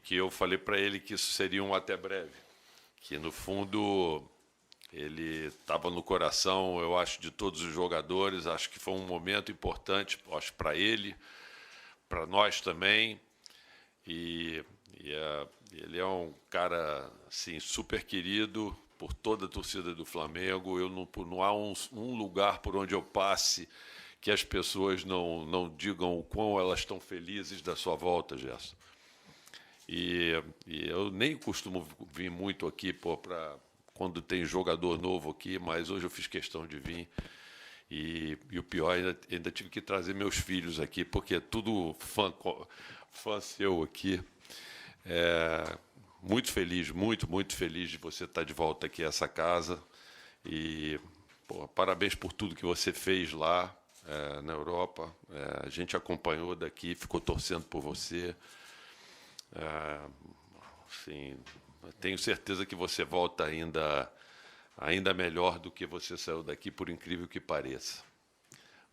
que eu falei para ele que isso seria um até breve, que no fundo ele estava no coração, eu acho, de todos os jogadores. Acho que foi um momento importante, acho, para ele, para nós também. Ele é um cara assim, super querido por toda a torcida do Flamengo. Não há um lugar por onde eu passe que as pessoas não digam o quão elas estão felizes da sua volta, Gerson. E eu nem costumo vir muito aqui para quando tem jogador novo aqui, mas hoje eu fiz questão de vir. E o pior, ainda tive que trazer meus filhos aqui, porque é tudo fã seu aqui. Muito feliz, muito feliz de você estar de volta aqui a essa casa. E parabéns por tudo que você fez lá na Europa. A gente acompanhou daqui, ficou torcendo por você. Assim, tenho certeza que você volta ainda melhor do que você saiu daqui, por incrível que pareça.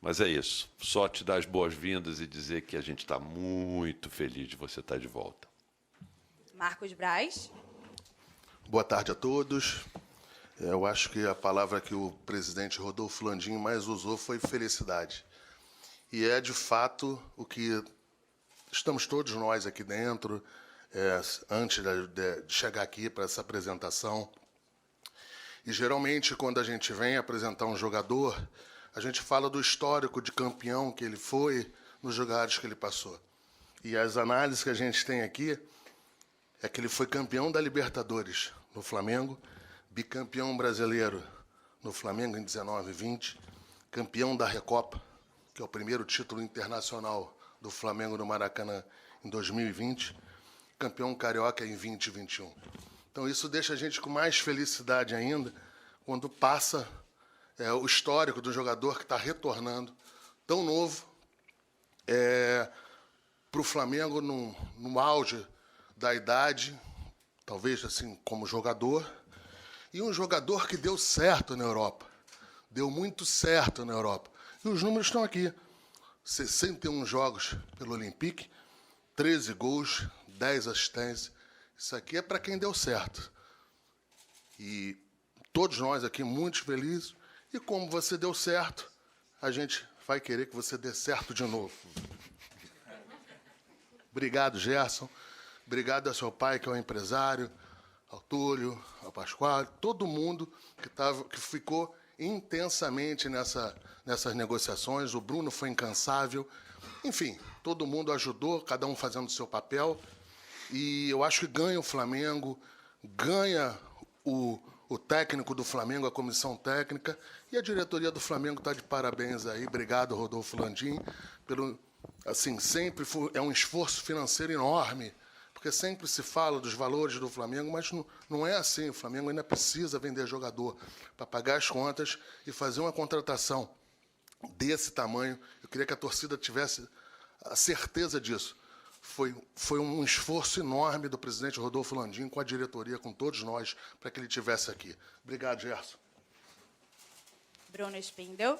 Mas é isso. Só te dar as boas-vindas e dizer que a gente está muito feliz de você estar de volta. Marcos Braz. Boa tarde a todos. Eu acho que a palavra que o presidente Rodolfo Landim mais usou foi felicidade. E é, de fato, o que estamos todos nós aqui dentro, antes de chegar aqui para essa apresentação. E, geralmente, quando a gente vem apresentar um jogador, a gente fala do histórico de campeão que ele foi nos lugares que ele passou. E as análises que a gente tem aqui é que ele foi campeão da Libertadores no Flamengo, bicampeão brasileiro no Flamengo em 19 e 20, campeão da Recopa, que é o primeiro título internacional do Flamengo no Maracanã em 2020, campeão carioca em 20 e 21. Então isso deixa a gente com mais felicidade ainda quando passa o histórico do jogador que está retornando tão novo para o Flamengo no auge da idade, talvez assim como jogador, e um jogador que deu certo na Europa, deu muito certo na Europa. E os números estão aqui, 61 jogos pelo Olympique, 13 gols, 10 assistências. Isso aqui é para quem deu certo. E todos nós aqui muito felizes, e como você deu certo, a gente vai querer que você dê certo de novo. Obrigado, Gerson. Obrigado ao seu pai, que é um empresário, ao Túlio, ao Pascoal, todo mundo que ficou intensamente nessas negociações. O Bruno foi incansável. Enfim, todo mundo ajudou, cada um fazendo o seu papel. E eu acho que ganha o Flamengo, ganha o técnico do Flamengo, a comissão técnica, e a diretoria do Flamengo está de parabéns aí. Obrigado, Rodolfo Landim, sempre é um esforço financeiro enorme, porque sempre se fala dos valores do Flamengo, mas não é assim. O Flamengo ainda precisa vender jogador para pagar as contas e fazer uma contratação desse tamanho. Eu queria que a torcida tivesse a certeza disso. Foi um esforço enorme do presidente Rodolfo Landim com a diretoria, com todos nós, para que ele estivesse aqui. Obrigado, Gerson. Bruno Spindel.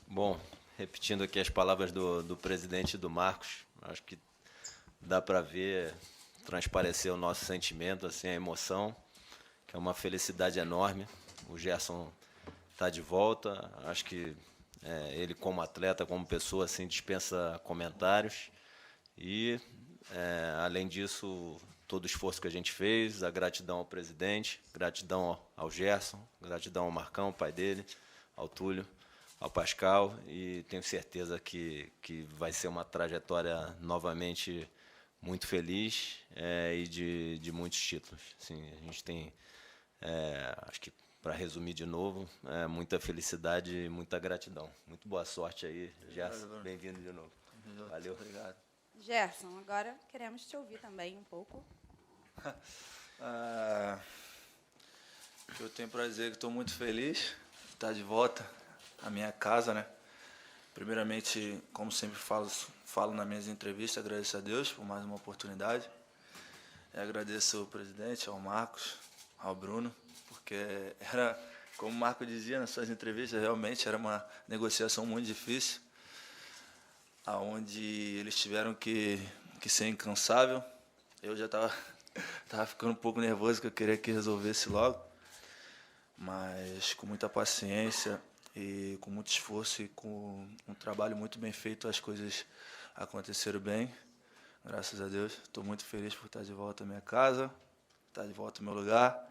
Bom, repetindo aqui as palavras do presidente e do Marcos, acho que dá para ver, transparecer o nosso sentimento, assim, a emoção, que é uma felicidade enorme. O Gerson está de volta, acho que ele como atleta, como pessoa, assim, dispensa comentários. E, além disso, todo o esforço que a gente fez, a gratidão ao presidente, gratidão ao Gerson, gratidão ao Marcão, pai dele, ao Túlio, ao Pascal, e tenho certeza que vai ser uma trajetória novamente muito feliz e de muitos títulos. Assim, a gente tem, acho que, para resumir de novo, muita felicidade e muita gratidão. Muito boa sorte aí, Gerson. Bem-vindo de novo. Valeu. Obrigado. Gerson, agora queremos te ouvir também um pouco. Eu tenho para dizer que estou muito feliz de estar de volta à minha casa, né? Primeiramente, como sempre falo nas minhas entrevistas, agradeço a Deus por mais uma oportunidade. E agradeço ao presidente, ao Marcos, ao Bruno, porque como o Marco dizia nas suas entrevistas, realmente era uma negociação muito difícil, onde eles tiveram que ser incansável Eu já tava ficando um pouco nervoso, que eu queria que resolvesse logo. Mas com muita paciência e com muito esforço e com um trabalho muito bem feito, as coisas aconteceram bem. Graças a Deus. Estou muito feliz por estar de volta à minha casa, estar de volta ao meu lugar,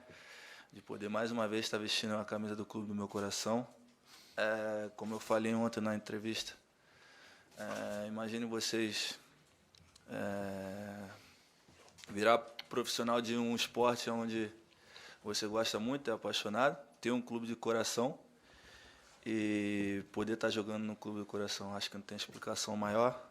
de poder mais uma vez estar vestindo a camisa do clube do meu coração. Como eu falei ontem na entrevista, imagine vocês virar profissional de um esporte onde você gosta muito, é apaixonado, ter um clube de coração e poder estar jogando no clube do coração. Acho que não tem explicação maior.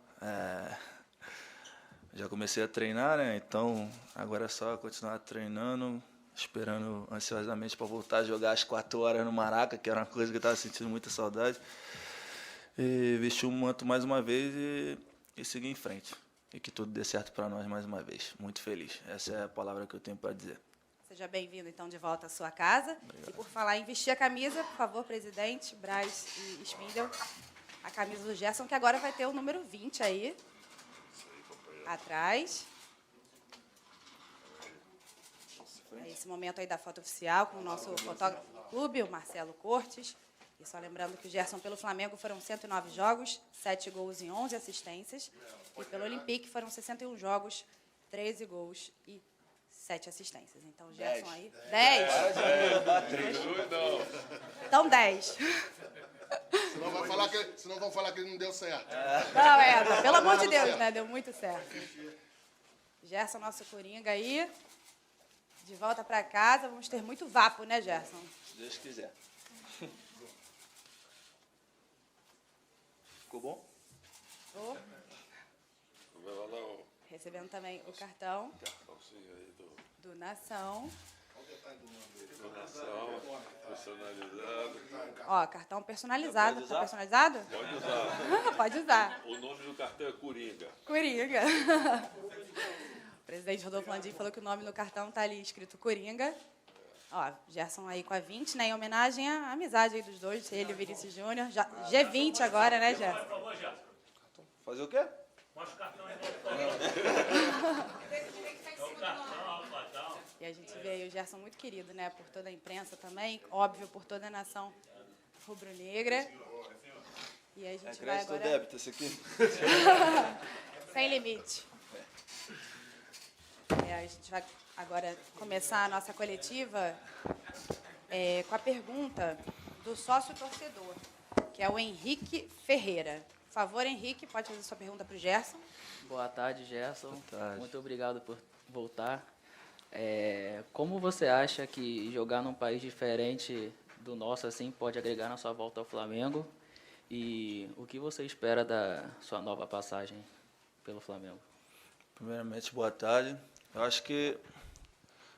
Já comecei a treinar, né? Então agora é só continuar treinando, esperando ansiosamente para voltar a jogar às 4 horas no Maraca, que era uma coisa que eu estava sentindo muita saudade. E vestir o manto mais uma vez e seguir em frente. E que tudo dê certo para nós mais uma vez. Muito feliz. Essa é a palavra que eu tenho para dizer. Seja bem-vindo, então, de volta à sua casa. Obrigado. E por falar em vestir a camisa, por favor, presidente, Braz e Spindel, a camisa do Gerson, que agora vai ter o número 20 aí, atrás. É esse momento aí da foto oficial com o nosso fotógrafo do clube, o Marcelo Cortes. E só lembrando que o Gerson pelo Flamengo foram 109 jogos, 7 gols e 11 assistências. E pelo Olympique foram 61 jogos, 13 gols e 7 assistências. Então, Gerson aí... 10? Então, 10. Senão vão falar que ele não deu certo. Não, pelo amor de Deus, né? Deu muito certo. Gerson, nosso coringa aí. De volta para casa. Vamos ter muito vapo, né, Gerson? Se Deus quiser. Ficou bom? Oh. Recebendo também o cartão do Nação. Do Nação, personalizado. Ó, cartão personalizado. Tá personalizado? Pode usar. Pode usar. O nome do cartão é Coringa. Coringa. O presidente Rodolfo Landim falou que o nome no cartão tá ali escrito Coringa. Ó, Gerson aí com a 20, né? Em homenagem à amizade aí dos dois, ele e o Vinícius Júnior. G20 agora, né, Gerson? Por favor, Gerson. Fazer o quê? Mostra o cartão aí. E a gente vê aí o Gerson muito querido, né? Por toda a imprensa também, óbvio, por toda a nação rubro-negra. E aí a gente vai agora... débito esse aqui? Sem limite. A gente vai agora começar a nossa coletiva com a pergunta do sócio-torcedor, que é o Henrique Ferreira. Por favor, Henrique, pode fazer sua pergunta para o Gerson. Boa tarde, Gerson. Boa tarde. Muito obrigado por voltar. Como você acha que jogar num país diferente do nosso assim pode agregar na sua volta ao Flamengo? E o que você espera da sua nova passagem pelo Flamengo? Primeiramente, boa tarde. Eu acho que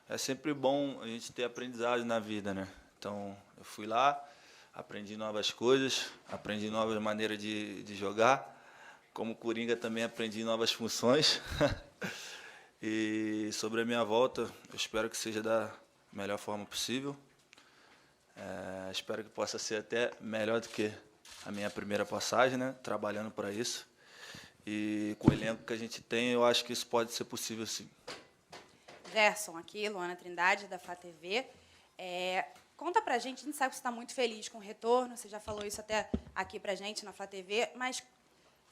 é sempre bom a gente ter aprendizado na vida, né? Então, eu fui lá, aprendi novas coisas, aprendi novas maneiras de jogar. Como Coringa também aprendi novas funções. E sobre a minha volta, eu espero que seja da melhor forma possível. Espero que possa ser até melhor do que a minha primeira passagem, né? Trabalhando para isso. E com o elenco que a gente tem, eu acho que isso pode ser possível, sim. Gerson, aqui, Luana Trindade, da Flá TV. Conta pra gente sabe que você está muito feliz com o retorno, você já falou isso até aqui pra gente na Flá TV, mas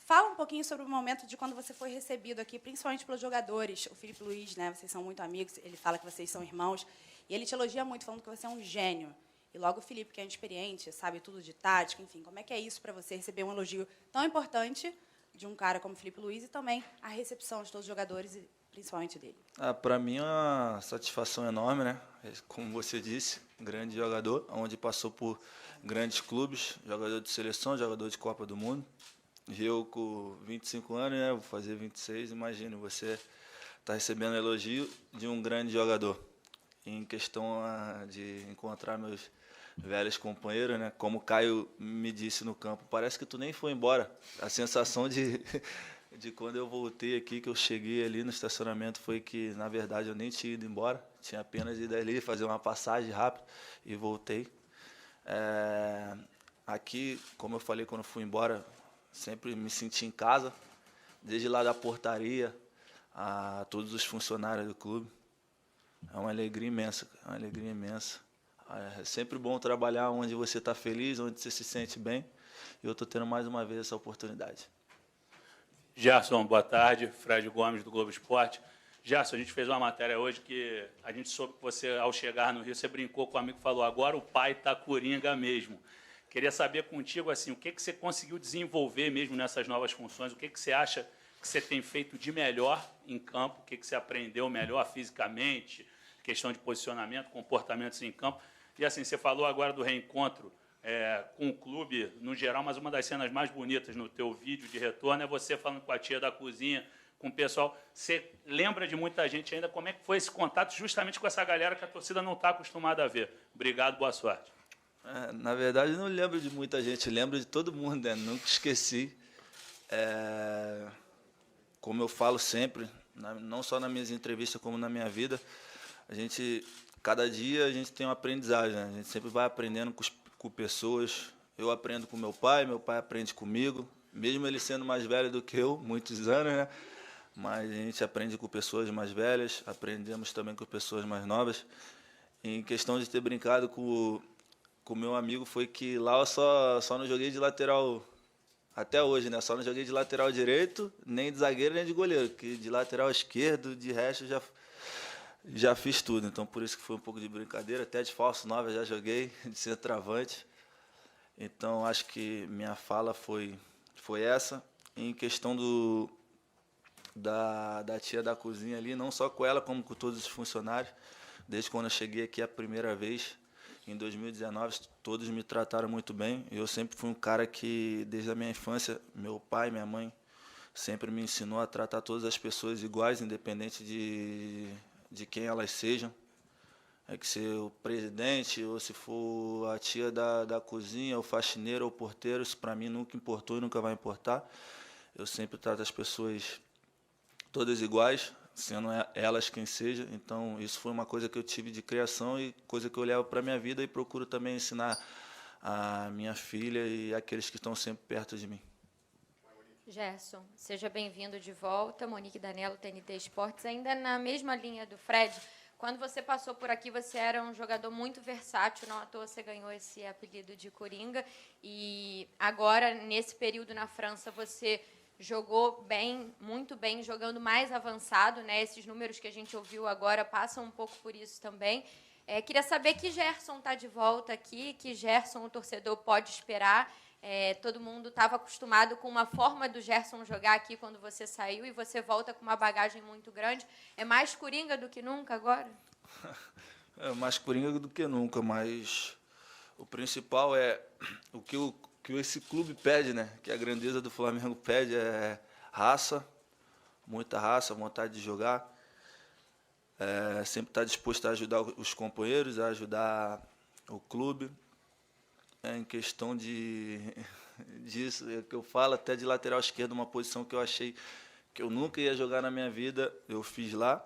fala um pouquinho sobre o momento de quando você foi recebido aqui, principalmente pelos jogadores. O Filipe Luiz, né, vocês são muito amigos, ele fala que vocês são irmãos, e ele te elogia muito, falando que você é um gênio. E logo o Filipe, que é inexperiente, sabe tudo de tática, enfim, como é que é isso para você receber um elogio tão importante de um cara como o Filipe Luiz e também a recepção de todos os jogadores e principalmente dele? Para mim é uma satisfação enorme, né? Como você disse, grande jogador, onde passou por grandes clubes, jogador de seleção, jogador de Copa do Mundo. E eu com 25 anos, né? Vou fazer 26, imagino, você está recebendo elogio de um grande jogador. Em questão de encontrar meus velhos companheiros, né? Como o Caio me disse no campo, parece que tu nem foi embora. A sensação de quando eu voltei aqui, que eu cheguei ali no estacionamento, foi que, na verdade, eu nem tinha ido embora. Tinha apenas ido ali fazer uma passagem rápida e voltei. Aqui, como eu falei quando fui embora, sempre me senti em casa, desde lá da portaria a todos os funcionários do clube. É uma alegria imensa, cara, é uma alegria imensa. É sempre bom trabalhar onde você está feliz, onde você se sente bem. E eu estou tendo mais uma vez essa oportunidade. Gerson, boa tarde. Fred Gomes, do Globo Esporte. Gerson, a gente fez uma matéria hoje que a gente soube que você, ao chegar no Rio, você brincou com o amigo e falou, agora o pai está coringa mesmo. Queria saber contigo, assim, o que você conseguiu desenvolver mesmo nessas novas funções, o que você acha que você tem feito de melhor em campo, o que você aprendeu melhor fisicamente, questão de posicionamento, comportamentos em campo. E, assim, você falou agora do reencontro com o clube, no geral, mas uma das cenas mais bonitas no teu vídeo de retorno é você falando com a tia da cozinha, com o pessoal. Você lembra de muita gente ainda? Como é que foi esse contato justamente com essa galera que a torcida não está acostumada a ver? Obrigado, boa sorte. Na verdade, eu não lembro de muita gente, lembro de todo mundo, né? Nunca esqueci. Como eu falo sempre, não só nas minhas entrevistas, como na minha vida, cada dia a gente tem uma aprendizagem, né? A gente sempre vai aprendendo com pessoas. Eu aprendo com meu pai aprende comigo, mesmo ele sendo mais velho do que eu, muitos anos, né? Mas a gente aprende com pessoas mais velhas, aprendemos também com pessoas mais novas. Em questão de ter brincado com o meu amigo, foi que lá eu só não joguei de lateral até hoje, né? Só não joguei de lateral direito, nem de zagueiro, nem de goleiro, que de lateral esquerdo, de resto, já fiz tudo. Então, por isso que foi um pouco de brincadeira. Até de falso 9 eu já joguei, de centroavante. Então, acho que minha fala foi essa. Em questão da tia da cozinha ali, não só com ela, como com todos os funcionários. Desde quando eu cheguei aqui a primeira vez, em 2019, todos me trataram muito bem. Eu sempre fui um cara que, desde a minha infância, meu pai, minha mãe, sempre me ensinou a tratar todas as pessoas iguais, independente de quem elas sejam. É que ser o presidente, ou se for a tia da cozinha, o faxineiro ou o porteiro, isso para mim nunca importou e nunca vai importar. Eu sempre trato as pessoas todas iguais, sendo elas quem seja. Então, isso foi uma coisa que eu tive de criação e coisa que eu levo para a minha vida e procuro também ensinar a minha filha e aqueles que estão sempre perto de mim. Gerson, seja bem-vindo de volta. Monique Danello, TNT Esportes. Ainda na mesma linha do Fred, quando você passou por aqui, você era um jogador muito versátil, não à toa você ganhou esse apelido de Coringa. E agora, nesse período na França, você jogou bem, muito bem, jogando mais avançado, né? Esses números que a gente ouviu agora passam um pouco por isso também. Queria saber que Gerson está de volta aqui, que Gerson o torcedor pode esperar. Todo mundo estava acostumado com uma forma do Gerson jogar aqui quando você saiu e você volta com uma bagagem muito grande. É mais Coringa do que nunca agora? É mais Coringa do que nunca, mas o principal é o que esse clube pede, né? Que a grandeza do Flamengo pede é raça, muita raça, vontade de jogar. Sempre estar disposto a ajudar os companheiros, a ajudar o clube. Em questão disso, é que eu falo até de lateral esquerdo, uma posição que eu achei que eu nunca ia jogar na minha vida, eu fiz lá.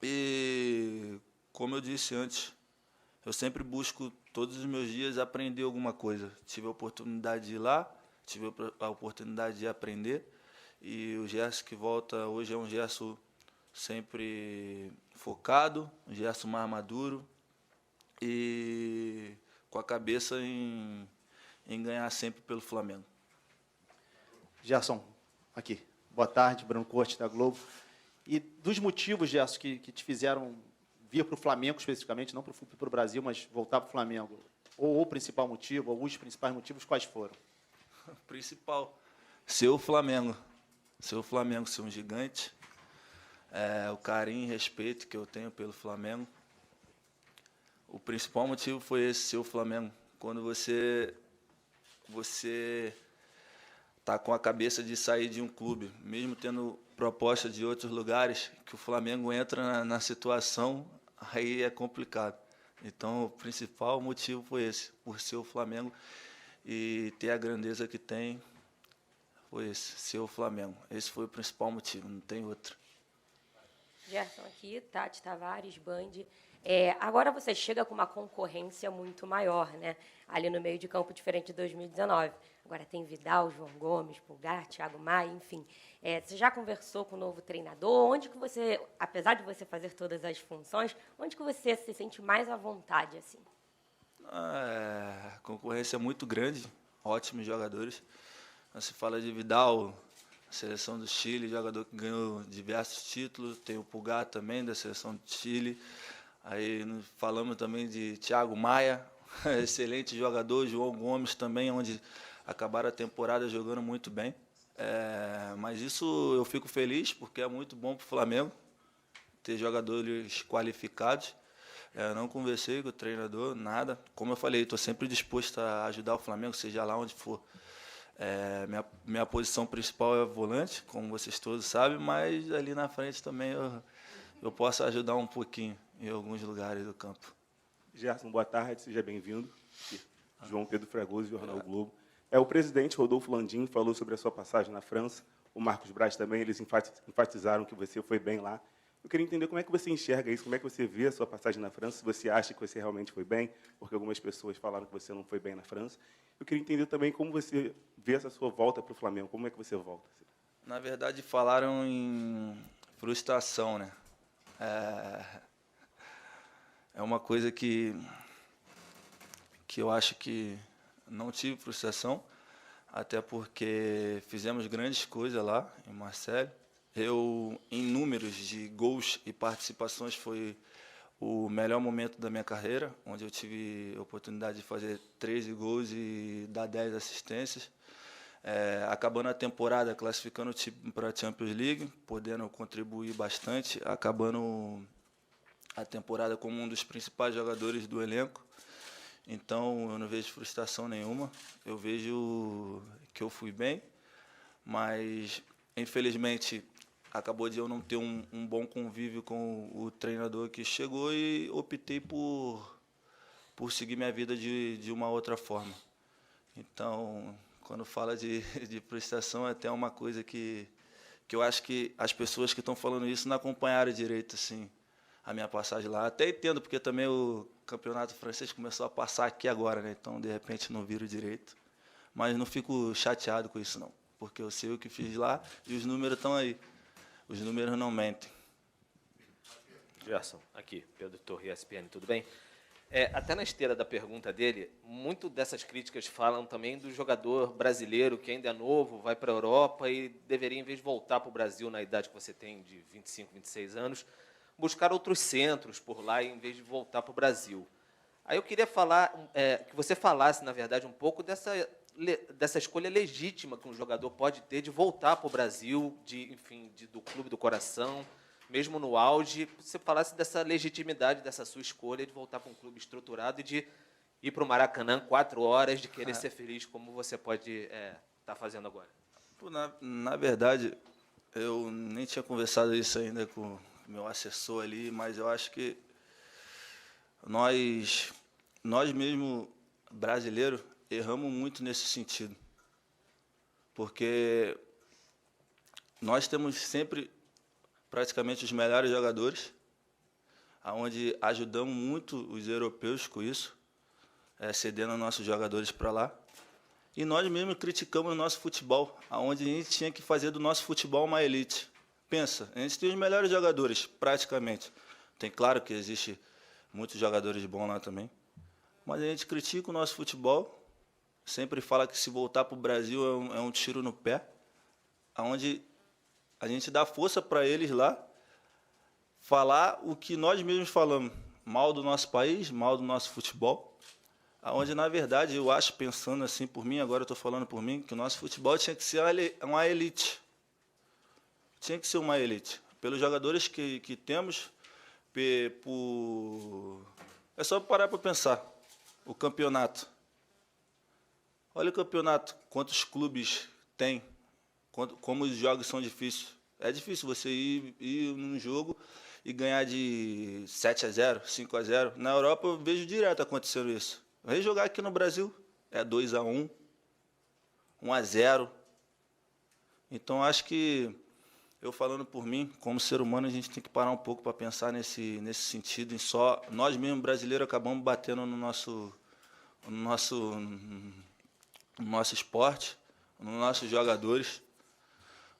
E, como eu disse antes, eu sempre busco todos os meus dias aprender alguma coisa. Tive a oportunidade de ir lá, tive a oportunidade de aprender. E o Gerson que volta hoje é um Gerson sempre focado, um Gerson mais maduro e com a cabeça em ganhar sempre pelo Flamengo. Gerson, aqui. Boa tarde, Bruno Corte, da Globo. E dos motivos, Gerson, que te fizeram vir para o Flamengo especificamente, não para o Brasil, mas voltar para o Flamengo, ou o principal motivo, ou os principais motivos, quais foram? O principal, ser o Flamengo. Ser o Flamengo, ser um gigante. O carinho e respeito que eu tenho pelo Flamengo. O principal motivo foi esse, ser o Flamengo. Quando você está com a cabeça de sair de um clube, mesmo tendo proposta de outros lugares, que o Flamengo entra na situação, aí é complicado. Então, o principal motivo foi esse, por ser o Flamengo e ter a grandeza que tem, foi esse, ser o Flamengo. Esse foi o principal motivo, não tem outro. Gerson aqui, Tati Tavares, Band. Agora você chega com uma concorrência muito maior, né? Ali no meio de campo, diferente de 2019. Agora tem Vidal, João Gomes, Pulgar, Thiago Maia, enfim. Você já conversou com o novo treinador? Onde que você, apesar de você fazer todas as funções, onde que você se sente mais à vontade, assim? A concorrência é muito grande, ótimos jogadores. Se fala de Vidal, seleção do Chile, jogador que ganhou diversos títulos. Tem o Pulgar também, da seleção do Chile. Aí falamos também de Thiago Maia, excelente jogador. João Gomes também, onde acabaram a temporada jogando muito bem. Mas isso eu fico feliz, porque é muito bom para o Flamengo ter jogadores qualificados. Não conversei com o treinador, nada. Como eu falei, estou sempre disposto a ajudar o Flamengo, seja lá onde for. Minha posição principal é volante, como vocês todos sabem, mas ali na frente também eu posso ajudar um pouquinho em alguns lugares do campo. Gerson, boa tarde, seja bem-vindo. João Pedro Fragoso, Jornal o Globo. O presidente Rodolfo Landim falou sobre a sua passagem na França, o Marcos Braz também, eles enfatizaram que você foi bem lá. Eu queria entender como é que você enxerga isso, como é que você vê a sua passagem na França, se você acha que você realmente foi bem, porque algumas pessoas falaram que você não foi bem na França. Eu queria entender também como você vê essa sua volta para o Flamengo, como é que você volta? Na verdade, falaram em frustração, né? É uma coisa que eu acho que não tive frustração, até porque fizemos grandes coisas lá em Marseille. Em números de gols e participações, foi o melhor momento da minha carreira, onde eu tive a oportunidade de fazer 13 gols e dar 10 assistências. Acabando a temporada, classificando o time para a Champions League, podendo contribuir bastante, acabando a temporada como um dos principais jogadores do elenco. Então, eu não vejo frustração nenhuma. Eu vejo que eu fui bem, mas, infelizmente, acabou de eu não ter um bom convívio com o treinador que chegou e optei por seguir minha vida de uma outra forma. Então, quando fala de frustração, é até uma coisa que eu acho que as pessoas que estão falando isso não acompanharam direito assim, a minha passagem lá. Até entendo, porque também o campeonato francês começou a passar aqui agora, né? Então, de repente, não viro direito. Mas não fico chateado com isso, não. Porque eu sei o que fiz lá e os números estão aí. Os números não mentem. Gerson, aqui, Pedro Torre, ESPN, tudo bem? Até na esteira da pergunta dele, muito dessas críticas falam também do jogador brasileiro que ainda é novo, vai para a Europa e deveria, em vez de voltar para o Brasil na idade que você tem, de 25, 26 anos, buscar outros centros por lá em vez de voltar para o Brasil. Aí eu queria falar, que você falasse, na verdade, um pouco dessa escolha legítima que um jogador pode ter de voltar para o Brasil, do clube do coração, mesmo no auge. Você falasse dessa legitimidade, dessa sua escolha de voltar para um clube estruturado e de ir para o Maracanã 4 horas, de querer ser feliz, como você pode estar fazendo agora. Na verdade, eu nem tinha conversado isso ainda com o meu assessor ali, mas eu acho que nós mesmo, brasileiros, erramos muito nesse sentido. Porque nós temos sempre praticamente os melhores jogadores, onde ajudamos muito os europeus com isso, cedendo nossos jogadores para lá. E nós mesmos criticamos o nosso futebol, onde a gente tinha que fazer do nosso futebol uma elite. Pensa, a gente tem os melhores jogadores, praticamente. Tem claro que existe muitos jogadores bons lá também, mas a gente critica o nosso futebol, sempre fala que se voltar para o Brasil é um tiro no pé, onde a gente dá força para eles lá, falar o que nós mesmos falamos, mal do nosso país, mal do nosso futebol, onde, na verdade, eu acho, pensando assim por mim, agora eu estou falando por mim, que o nosso futebol tinha que ser uma elite. Tinha que ser uma elite. Pelos jogadores que temos, é só parar para pensar. O campeonato. Olha o campeonato, quantos clubes tem, como os jogos são difíceis. É difícil você ir num jogo e ganhar de 7-0, 5-0. Na Europa eu vejo direto acontecendo isso. Vem jogar aqui no Brasil, é 2-1, 1-0. Então acho que eu falando por mim, como ser humano, a gente tem que parar um pouco para pensar nesse sentido. Em só nós mesmos brasileiros acabamos batendo no nosso esporte, nos nossos jogadores,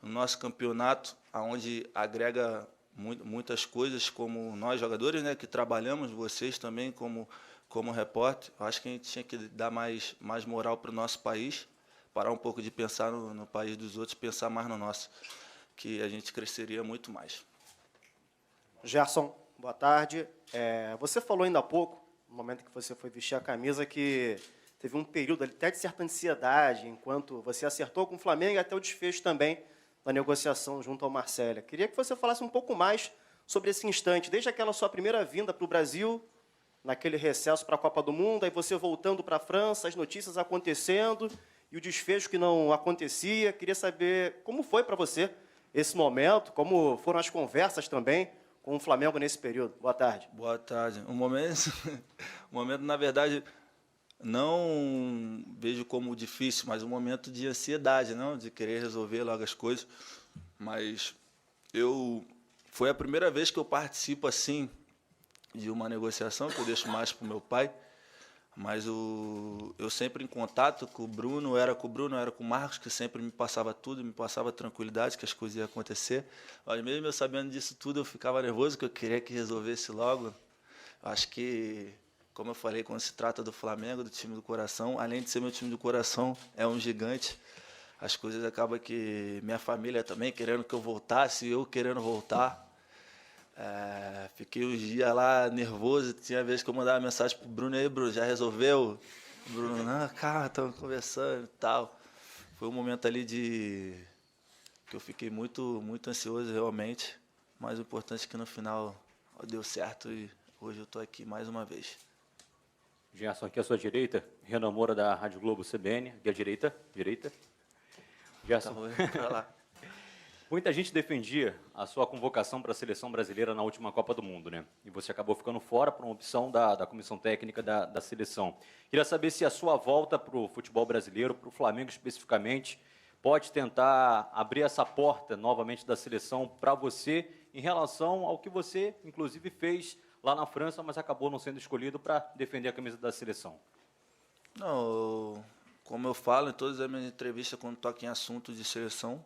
no nosso campeonato, aonde agrega muitas coisas, como nós jogadores, né, que trabalhamos, vocês também como repórter. Eu acho que a gente tinha que dar mais moral para o nosso país, parar um pouco de pensar no país dos outros, pensar mais no nosso, que a gente cresceria muito mais. Gerson, boa tarde. Você falou ainda há pouco, no momento que você foi vestir a camisa, que teve um período até de certa ansiedade, enquanto você acertou com o Flamengo e até o desfecho também da negociação junto ao Marselha. Queria que você falasse um pouco mais sobre esse instante, desde aquela sua primeira vinda para o Brasil, naquele recesso para a Copa do Mundo, aí você voltando para a França, as notícias acontecendo e o desfecho que não acontecia. Queria saber como foi para você esse momento, como foram as conversas também com o Flamengo nesse período. Boa tarde. Boa tarde. O momento, na verdade, não vejo como difícil, mas um momento de ansiedade, não, de querer resolver logo as coisas. Mas foi a primeira vez que eu participo assim de uma negociação, que eu deixo mais para o meu pai. Mas eu sempre em contato com o Bruno, era com o Marcos, que sempre me passava tudo, me passava tranquilidade, que as coisas iam acontecer. Mas mesmo eu sabendo disso tudo, eu ficava nervoso, que eu queria que resolvesse logo. Eu acho que, como eu falei, quando se trata do Flamengo, do time do coração, além de ser meu time do coração, é um gigante. As coisas acabam que minha família também querendo que eu voltasse, eu querendo voltar. Fiquei uns dias lá nervoso, tinha vez que eu mandava mensagem pro Bruno, aí, Bruno, já resolveu? O Bruno, não, cara, estamos conversando e tal. Foi um momento ali que eu fiquei muito, muito ansioso realmente, mas o importante é que no final deu certo e hoje eu estou aqui mais uma vez. Gerson, aqui à sua direita, Renan Moura da Rádio Globo CBN, aqui à direita. Gerson. Tá lá. Muita gente defendia a sua convocação para a seleção brasileira na última Copa do Mundo, né? E você acabou ficando fora por uma opção da comissão técnica da seleção. Queria saber se a sua volta para o futebol brasileiro, para o Flamengo especificamente, pode tentar abrir essa porta novamente da seleção para você em relação ao que você, inclusive, fez lá na França, mas acabou não sendo escolhido para defender a camisa da seleção. Não, como eu falo em todas as minhas entrevistas, quando toco em assuntos de seleção,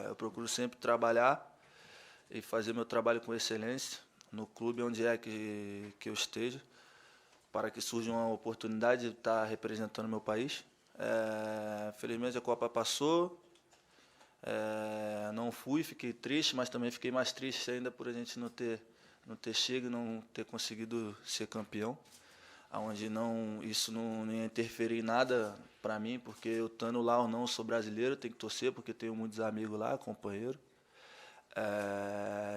eu procuro sempre trabalhar e fazer meu trabalho com excelência no clube onde é que eu esteja, para que surja uma oportunidade de estar representando meu país. Felizmente a Copa passou, não fui, fiquei triste, mas também fiquei mais triste ainda por a gente não ter chegado e não ter conseguido ser campeão, onde isso não ia interferir em nada para mim, porque eu estando lá ou não, eu sou brasileiro, tenho que torcer, porque tenho muitos amigos lá, companheiros.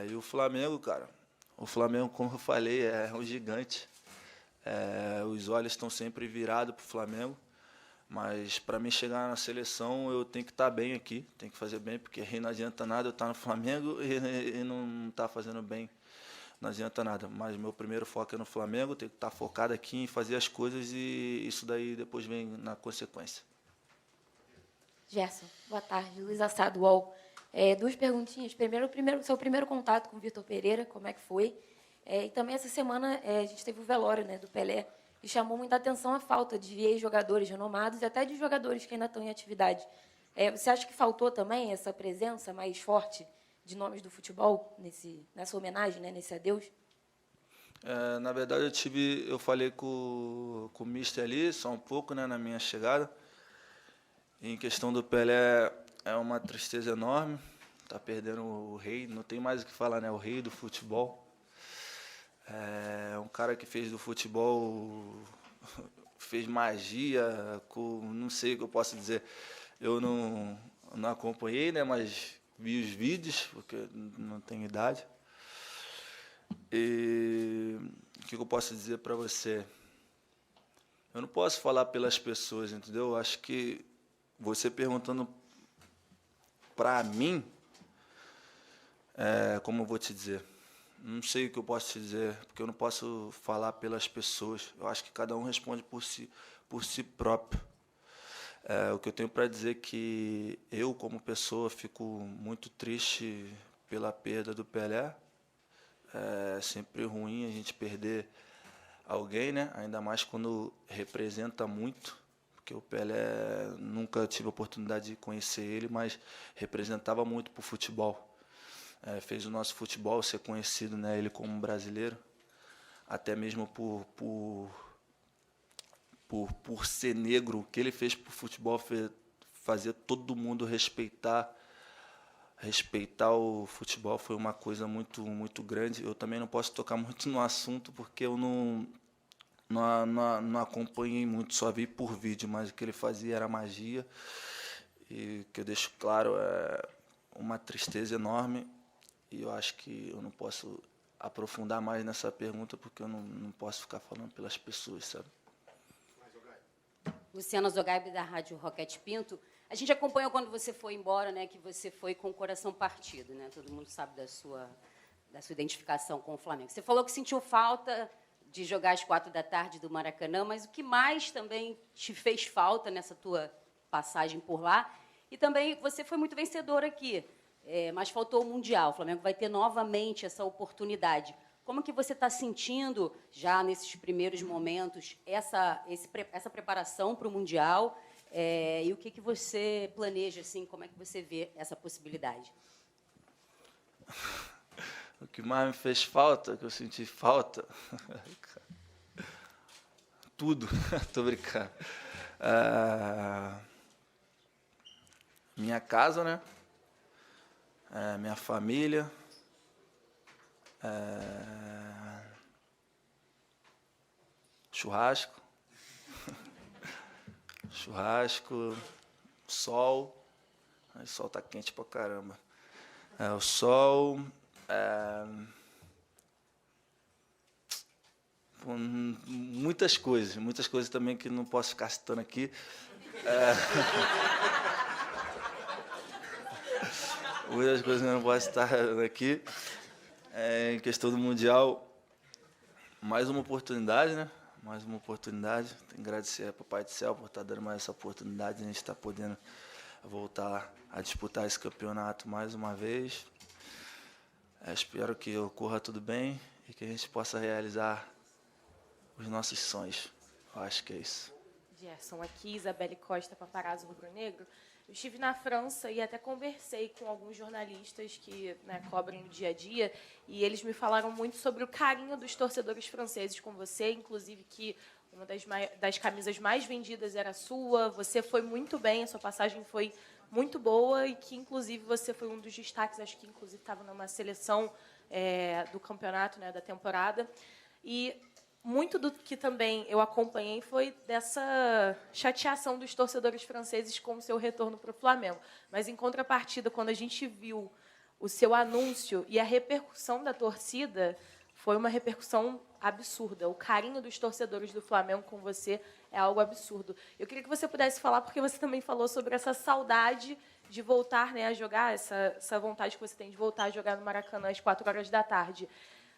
E o Flamengo, cara, como eu falei, é um gigante. Os olhos estão sempre virados para o Flamengo, mas para mim chegar na seleção, eu tenho que estar bem aqui, tenho que fazer bem, porque aí não adianta nada eu estar no Flamengo e não estar fazendo bem. Não adianta nada, mas meu primeiro foco é no Flamengo, tenho que estar focado aqui em fazer as coisas e isso daí depois vem na consequência. Gerson, boa tarde. Luiz Assado, UOL. Duas perguntinhas. Primeiro, seu primeiro contato com o Vitor Pereira, como é que foi? E também essa semana a gente teve o velório, né, do Pelé e chamou muita atenção a falta de ex-jogadores renomados e até de jogadores que ainda estão em atividade. Você acha que faltou também essa presença mais forte de nomes do futebol nessa homenagem, né, nesse adeus? Na verdade, eu falei com o mister ali, só um pouco, né, na minha chegada. Em questão do Pelé, é uma tristeza enorme. Tá perdendo o rei, não tem mais o que falar, né, o rei do futebol. Um cara que fez do futebol, fez magia, não sei o que eu posso dizer. Eu não acompanhei, né, mas vi os vídeos, porque não tenho idade. E o que eu posso dizer para você? Eu não posso falar pelas pessoas, entendeu? Acho que você perguntando para mim, como eu vou te dizer? Não sei o que eu posso te dizer, porque eu não posso falar pelas pessoas. Eu acho que cada um responde por si próprio. O que eu tenho para dizer é que eu, como pessoa, fico muito triste pela perda do Pelé. É sempre ruim a gente perder alguém, né? Ainda mais quando representa muito, porque o Pelé, nunca tive a oportunidade de conhecer ele, mas representava muito para o futebol. Fez o nosso futebol ser conhecido, né? Ele como brasileiro, até mesmo por ser negro. O que ele fez para o futebol fazer todo mundo respeitar o futebol foi uma coisa muito, muito grande. Eu também não posso tocar muito no assunto porque eu não acompanhei muito, só vi por vídeo, mas o que ele fazia era magia. E o que eu deixo claro é uma tristeza enorme, e eu acho que eu não posso aprofundar mais nessa pergunta porque eu não posso ficar falando pelas pessoas, sabe? Luciana Zogaib, da Rádio Roquete Pinto. A gente acompanhou quando você foi embora, né, que você foi com o coração partido, né? Todo mundo sabe da sua identificação com o Flamengo. Você falou que sentiu falta de jogar às 16h do Maracanã, mas o que mais também te fez falta nessa tua passagem por lá? E também você foi muito vencedor aqui, mas faltou o Mundial. O Flamengo vai ter novamente essa oportunidade. Como que você está sentindo, já nesses primeiros momentos, essa preparação para o Mundial? E o que você planeja, assim, como é que você vê essa possibilidade? O que mais me fez falta, que eu senti falta... Tudo. Tô brincando. Minha casa, né? Minha família. Churrasco. Churrasco. Sol. O sol tá quente pra caramba. O sol. Muitas coisas também que não posso ficar citando aqui. Muitas coisas que eu não posso citar aqui. Em questão do Mundial, mais uma oportunidade, né? Mais uma oportunidade. Tenho que agradecer ao Papai do Céu por estar dando mais essa oportunidade. A gente está podendo voltar a disputar esse campeonato mais uma vez. Espero que ocorra tudo bem e que a gente possa realizar os nossos sonhos. Eu acho que é isso. Gerson, aqui, Isabelle Costa, Paparazzo Rubro-Negro. Eu estive na França e até conversei com alguns jornalistas que, né, cobrem o dia a dia, e eles me falaram muito sobre o carinho dos torcedores franceses com você, inclusive que uma das camisas mais vendidas era a sua. Você foi muito bem, a sua passagem foi muito boa e que, inclusive, você foi um dos destaques, acho que, inclusive, estava numa seleção do campeonato, né, da temporada. E muito do que também eu acompanhei foi dessa chateação dos torcedores franceses com o seu retorno para o Flamengo. Mas, em contrapartida, quando a gente viu o seu anúncio e a repercussão da torcida, foi uma repercussão absurda. O carinho dos torcedores do Flamengo com você é algo absurdo. Eu queria que você pudesse falar, porque você também falou sobre essa saudade de voltar, né, a jogar, essa vontade que você tem de voltar a jogar no Maracanã às 16h.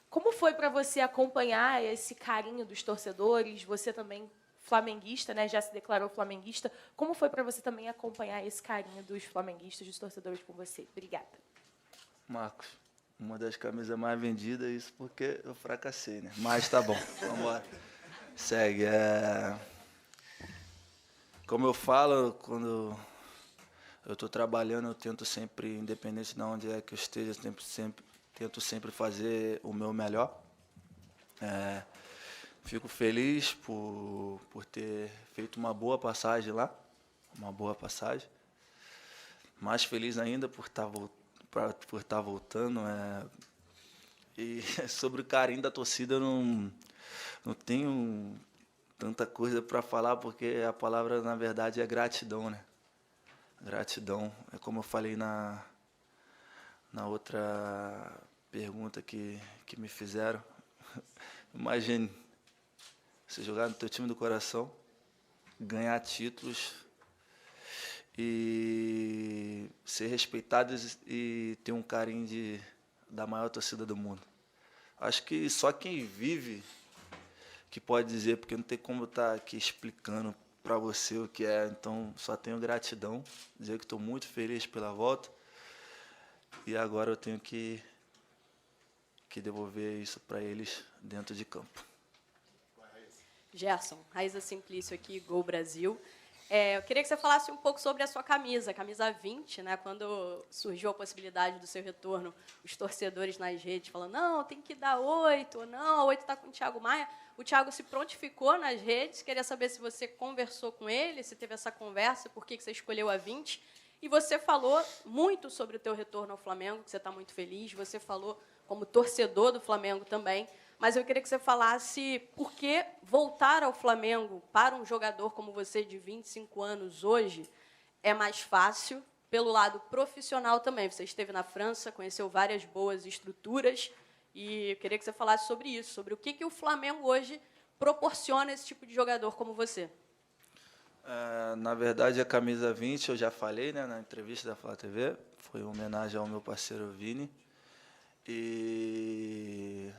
Como foi para você acompanhar esse carinho dos torcedores? Você também, flamenguista, né, já se declarou flamenguista. Como foi para você também acompanhar esse carinho dos flamenguistas, dos torcedores com você? Obrigada. Marcos, uma das camisas mais vendidas, isso porque eu fracassei, né? Mas tá bom, vamos embora. Segue. Como eu falo, quando eu estou trabalhando, eu tento sempre, independente de onde é que eu esteja, tento sempre fazer o meu melhor. Fico feliz por ter feito uma boa passagem lá, Mais feliz ainda por estar voltando. E sobre o carinho da torcida, eu não tenho tanta coisa para falar, porque a palavra, na verdade, é gratidão, né? Gratidão. É como eu falei na outra pergunta que me fizeram. Imagine você jogar no teu time do coração, ganhar títulos e ser respeitado e ter um carinho da maior torcida do mundo. Acho que só quem vive que pode dizer, porque não tem como eu estar aqui explicando para você o que é. Então, só tenho gratidão, dizer que estou muito feliz pela volta. E agora eu tenho que devolver isso para eles dentro de campo. Gerson, Raíza Simplício aqui, Gol Brasil. Eu queria que você falasse um pouco sobre a sua camisa, camisa 20, né? Quando surgiu a possibilidade do seu retorno, os torcedores nas redes falando, não, tem que dar 8, ou não, a 8 está com o Thiago Maia. O Thiago se prontificou nas redes, queria saber se você conversou com ele, se teve essa conversa, por que você escolheu a 20. E você falou muito sobre o teu retorno ao Flamengo, que você está muito feliz, você falou como torcedor do Flamengo também. Mas eu queria que você falasse por que voltar ao Flamengo para um jogador como você, de 25 anos, hoje, é mais fácil, pelo lado profissional também. Você esteve na França, conheceu várias boas estruturas, e eu queria que você falasse sobre isso, sobre o que o Flamengo hoje proporciona a esse tipo de jogador como você. Na verdade, a camisa 20, eu já falei, né, na entrevista da Flá TV, foi uma homenagem ao meu parceiro Vini. E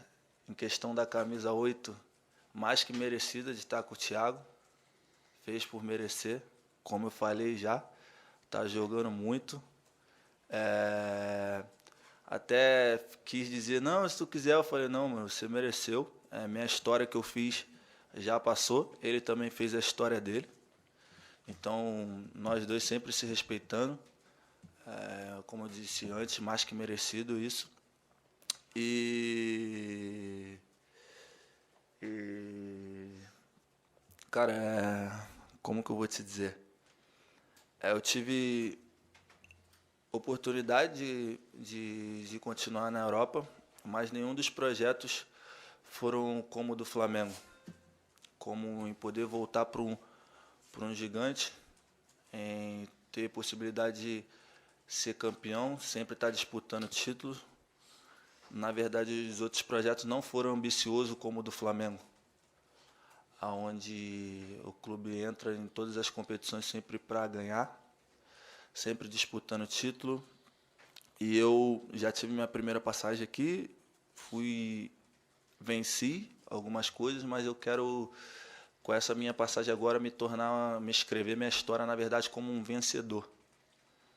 em questão da camisa 8, mais que merecida de estar com o Thiago, fez por merecer, como eu falei já, está jogando muito. Até quis dizer, não, se tu quiser, eu falei, não, mano, você mereceu. Minha história que eu fiz já passou, ele também fez a história dele. Então, nós dois sempre se respeitando, como eu disse antes, mais que merecido isso. Cara, como que eu vou te dizer? Eu tive oportunidade de continuar na Europa, mas nenhum dos projetos foram como o do Flamengo. Como em poder voltar para um gigante, em ter possibilidade de ser campeão, sempre estar disputando títulos. Na verdade, os outros projetos não foram ambiciosos como o do Flamengo, onde o clube entra em todas as competições sempre para ganhar, sempre disputando título. E eu já tive minha primeira passagem aqui, venci algumas coisas, mas eu quero, com essa minha passagem agora, me escrever minha história, na verdade, como um vencedor.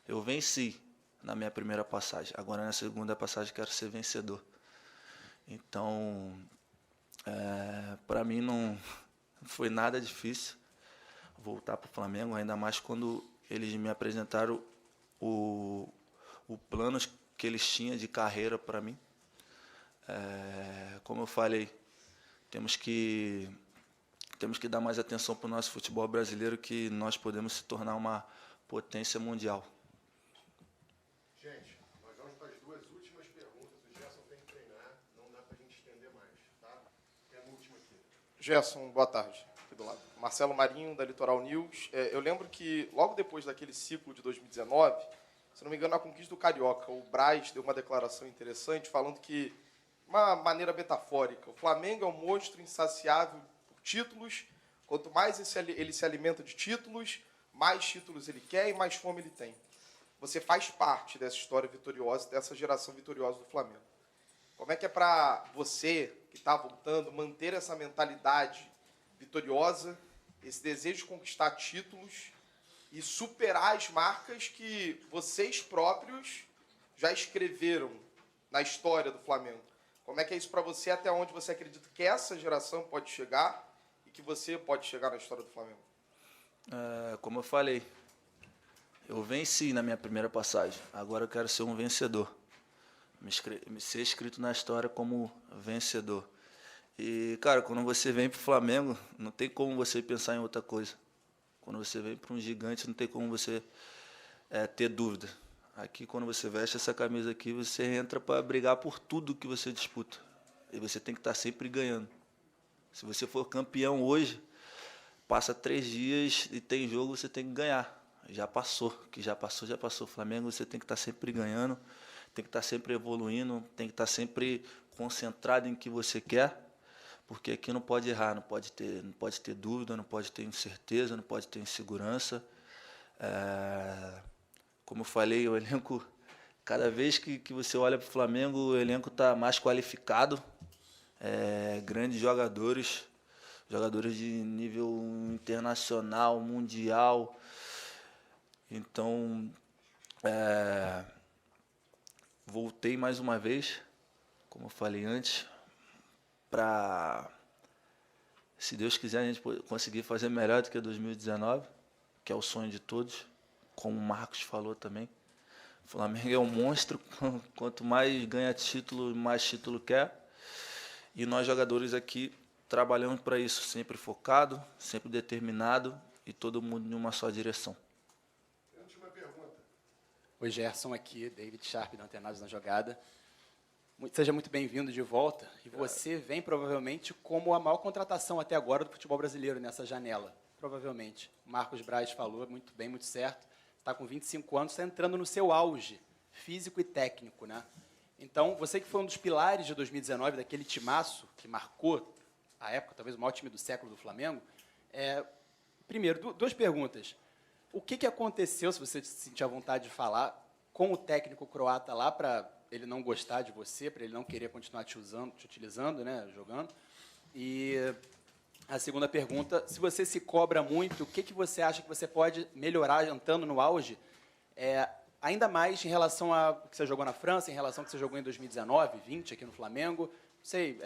Eu venci na minha primeira passagem. Agora, na segunda passagem, quero ser vencedor. Então, para mim, não foi nada difícil voltar para o Flamengo, ainda mais quando eles me apresentaram o plano que eles tinham de carreira para mim. Como eu falei, temos que dar mais atenção para o nosso futebol brasileiro, que nós podemos se tornar uma potência mundial. Gente, nós vamos para as duas últimas perguntas. O Gerson tem que treinar, não dá para a gente estender mais, tá? Tem a última aqui. Gerson, boa tarde. Aqui do lado. Marcelo Marinho, da Litoral News. Eu lembro que, logo depois daquele ciclo de 2019, se não me engano, na conquista do Carioca, o Braz deu uma declaração interessante, falando que, de uma maneira metafórica, o Flamengo é um monstro insaciável por títulos. Quanto mais ele se alimenta de títulos, mais títulos ele quer e mais fome ele tem. Você faz parte dessa história vitoriosa, dessa geração vitoriosa do Flamengo. Como é que é para você, que está voltando, manter essa mentalidade vitoriosa, esse desejo de conquistar títulos e superar as marcas que vocês próprios já escreveram na história do Flamengo? Como é que é isso para você, até onde você acredita que essa geração pode chegar e que você pode chegar na história do Flamengo? Como eu falei, eu venci na minha primeira passagem. Agora eu quero ser um vencedor. Ser escrito na história como vencedor. E, cara, quando você vem para o Flamengo, não tem como você pensar em outra coisa. Quando você vem para um gigante, não tem como você ter dúvida. Aqui, quando você veste essa camisa aqui, você entra para brigar por tudo que você disputa. E você tem que estar sempre ganhando. Se você for campeão hoje, passa 3 dias e tem jogo, você tem que ganhar. Já passou. Que já passou, já passou. Flamengo, você tem que estar sempre ganhando, tem que estar sempre evoluindo, tem que estar sempre concentrado em o que você quer, porque aqui não pode errar, não pode ter dúvida, não pode ter incerteza, não pode ter insegurança. Como eu falei, o elenco, cada vez que você olha para o Flamengo, o elenco está mais qualificado, grandes jogadores, jogadores de nível internacional, mundial. Então, voltei mais uma vez, como eu falei antes, para, se Deus quiser, a gente conseguir fazer melhor do que 2019, que é o sonho de todos, como o Marcos falou também. O Flamengo é um monstro, quanto mais ganha título, mais título quer. E nós, jogadores aqui, trabalhamos para isso, sempre focado, sempre determinado e todo mundo em uma só direção. Última pergunta. Oi, Gerson aqui, David Sharp, da Antenados na Jogada. Seja muito bem-vindo de volta. E você vem, provavelmente, como a maior contratação até agora do futebol brasileiro nessa janela. Provavelmente. O Marcos Braz falou muito bem, muito certo. Está com 25 anos, está entrando no seu auge físico e técnico, né? Então, você que foi um dos pilares de 2019, daquele timaço que marcou a época, talvez o maior time do século do Flamengo, primeiro, duas perguntas. O que aconteceu, se você sentir a vontade de falar, com o técnico croata lá, para ele não gostar de você, para ele não querer continuar te utilizando, né, jogando? E a segunda pergunta, se você se cobra muito, o que você acha que você pode melhorar entrando no auge, ainda mais em relação ao que você jogou na França, em relação ao que você jogou em 2019, 20 aqui no Flamengo, não sei,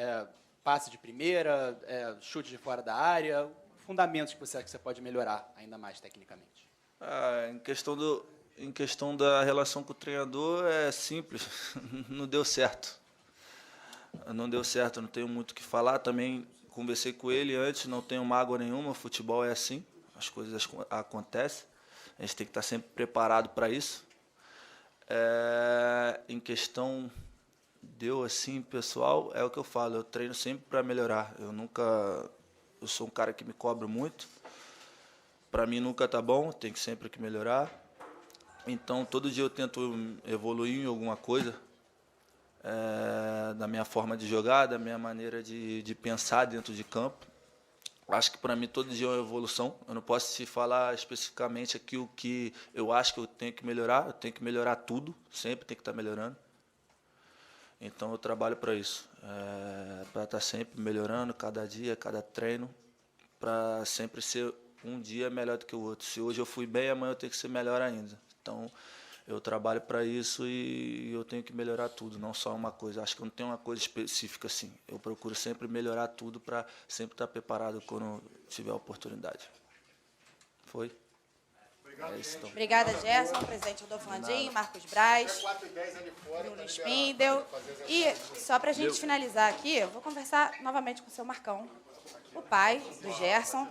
passe de primeira, chute de fora da área, fundamentos que você acha que você pode melhorar ainda mais tecnicamente? Em questão da relação com o treinador, é simples, não deu certo. Não deu certo, não tenho muito o que falar, também conversei com ele antes, não tenho mágoa nenhuma, futebol é assim, as coisas acontecem, a gente tem que estar sempre preparado para isso. Em questão assim, pessoal, é o que eu falo, eu treino sempre para melhorar. Eu sou um cara que me cobro muito. Para mim nunca tá bom, tem que sempre que melhorar. Então todo dia eu tento evoluir em alguma coisa, da minha forma de jogar, da minha maneira de pensar dentro de campo. Acho que para mim todo dia é uma evolução. Eu não posso te falar especificamente aqui o que eu acho que eu tenho que melhorar. Eu tenho que melhorar tudo, sempre tem que estar melhorando. Então eu trabalho para isso, para estar sempre melhorando, cada dia, cada treino, para sempre ser um dia melhor do que o outro. Se hoje eu fui bem, amanhã eu tenho que ser melhor ainda. Então eu trabalho para isso e eu tenho que melhorar tudo, não só uma coisa. Acho que não tem uma coisa específica assim. Eu procuro sempre melhorar tudo para sempre estar preparado quando tiver a oportunidade. Foi? Obrigada, Gerson, presidente Rodolfo Landim, Marcos Braz, Bruno Spindel. E só para a gente finalizar aqui, eu vou conversar novamente com o seu Marcão, o pai do Gerson.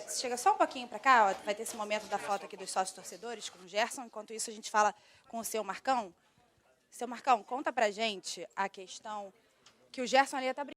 Chega só um pouquinho para cá, ó, vai ter esse momento da foto aqui dos sócios torcedores com o Gerson. Enquanto isso, a gente fala com o seu Marcão. Seu Marcão, conta para a gente a questão que o Gerson ali está